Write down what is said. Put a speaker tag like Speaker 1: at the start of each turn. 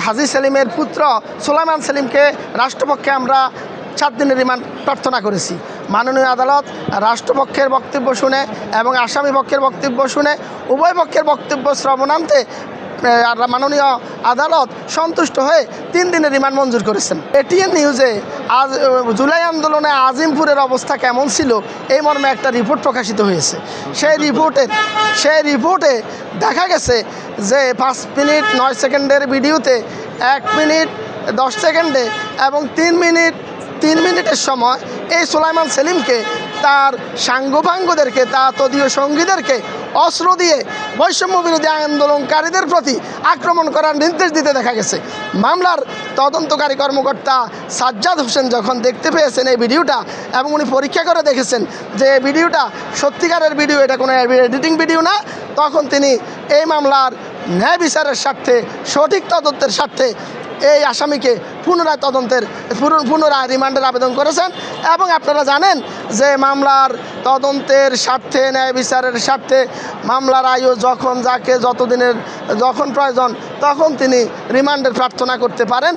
Speaker 1: হাজী সেলিমের পুত্র সুলাইমান সেলিমকে রাষ্ট্রপক্ষে আমরা 7 দিনের রিমান্ড প্রার্থনা করেছি। মাননীয় আদালত রাষ্ট্রপক্ষের বক্তব্য শুনে এবং আসামি পক্ষের বক্তব্য শুনে উভয় পক্ষের বক্তব্য শ্রবণান্তে মাননীয় আদালত সন্তুষ্ট হয়ে 3 দিনের রিমান্ড মঞ্জুর করেছেন। এটিএন নিউজে আজ জুলাই আন্দোলনে আজিমপুরের অবস্থা কেমন ছিল এই মর্মে একটা রিপোর্ট প্রকাশিত হয়েছে। সেই রিপোর্টে দেখা গেছে যে 5 মিনিট 9 সেকেন্ডের ভিডিওতে 1 মিনিট 10 সেকেন্ডে এবং 3 মিনিটের সময় এই সুলাইমান সেলিমকে তার সাঙ্গপাঙ্গদেরকে তার তদীয় সঙ্গীদেরকে অস্ত্র দিয়ে বৈষম্য বিরোধী আন্দোলনকারীদের প্রতি আক্রমণ করার নির্দেশ দিতে দেখা গেছে। মামলার তদন্তকারী কর্মকর্তা সাজ্জাদ হোসেন যখন দেখতে পেয়েছেন এই ভিডিওটা এবং উনি পরীক্ষা করে দেখেছেন যে ভিডিওটা সত্যিকারের ভিডিও, এটা কোনো এডিটিং ভিডিও না, তখন তিনি এই মামলার ন্যায় বিচারের স্বার্থে সঠিক তদন্তের স্বার্থে এই আসামিকে পুনরায় রিমান্ডের আবেদন করেছেন। এবং আপনারা জানেন যে মামলার তদন্তের স্বার্থে ন্যায় বিচারের স্বার্থে মামলার আয়ু যখন যাকে যতদিনের যখন প্রয়োজন তখন তিনি রিমান্ডের প্রার্থনা করতে পারেন।